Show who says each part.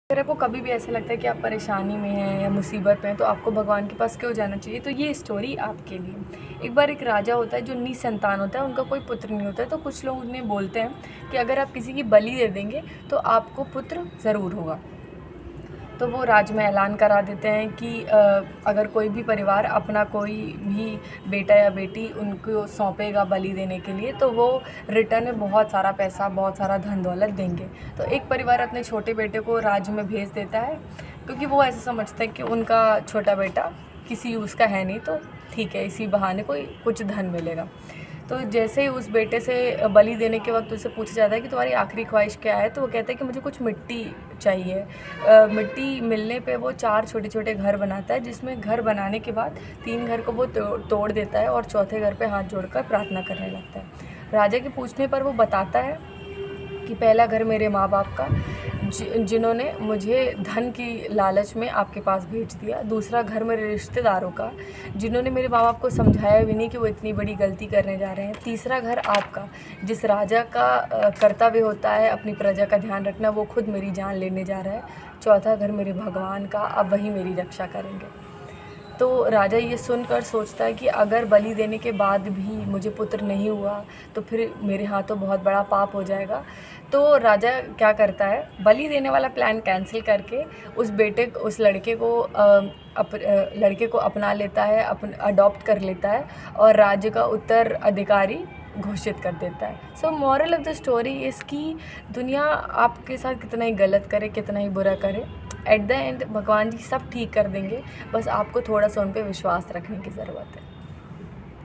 Speaker 1: अगर आपको कभी भी ऐसा लगता है कि आप परेशानी में हैं या मुसीबत में हैं तो आपको भगवान के पास क्यों जाना चाहिए, तो ये स्टोरी आपके लिए। एक बार एक राजा होता है जो निसंतान होता है, उनका कोई पुत्र नहीं होता है। तो कुछ लोग उन्हें बोलते हैं कि अगर आप किसी की बलि दे देंगे तो आपको पुत्र ज़रूर होगा। तो वो राज में ऐलान करा देते हैं कि अगर कोई भी परिवार अपना कोई भी बेटा या बेटी उनको सौंपेगा बलि देने के लिए, तो वो रिटर्न में बहुत सारा पैसा, बहुत सारा धन दौलत देंगे। तो एक परिवार अपने छोटे बेटे को राज्य में भेज देता है, क्योंकि वो ऐसा समझता है कि उनका छोटा बेटा किसी यूज़ का है नहीं, तो ठीक है, इसी बहाने कोई कुछ धन मिलेगा। तो जैसे ही उस बेटे से बलि देने के वक्त उससे पूछा जाता है कि तुम्हारी आखिरी ख्वाहिश क्या है, तो वो कहता है कि मुझे कुछ मिट्टी चाहिए। मिट्टी मिलने पे वो 4 छोटे-छोटे घर बनाता है, जिसमें घर बनाने के बाद 3 घर को वो तोड़ देता है और चौथे घर पे हाथ जोड़कर प्रार्थना करने लगता है। राजा के पूछने पर वो बताता है कि पहला घर मेरे माँ-बाप का, जिन्होंने मुझे धन की लालच में आपके पास भेज दिया। दूसरा घर मेरे रिश्तेदारों का, जिन्होंने मेरे माँ-बाप को समझाया भी नहीं कि वो इतनी बड़ी गलती करने जा रहे हैं। तीसरा घर आपका, जिस राजा का कर्तव्य होता है अपनी प्रजा का ध्यान रखना, वो खुद मेरी जान लेने जा रहा है। चौथा घर मेरे भगवान का, अब वही मेरी रक्षा करेंगे। तो राजा ये सुनकर सोचता है कि अगर बलि देने के बाद भी मुझे पुत्र नहीं हुआ तो फिर मेरे हाथों बहुत बड़ा पाप हो जाएगा। तो राजा क्या करता है, बलि देने वाला प्लान कैंसिल करके उस लड़के को अपना लेता है, अडॉप्ट कर लेता है और राज्य का उत्तराधिकारी घोषित कर देता है। So moral of the story इसकी, दुनिया आपके साथ कितना ही गलत करे, कितना ही बुरा करे, एट द एंड भगवान जी सब ठीक कर देंगे। बस आपको थोड़ा सा उन पे विश्वास रखने की ज़रूरत है।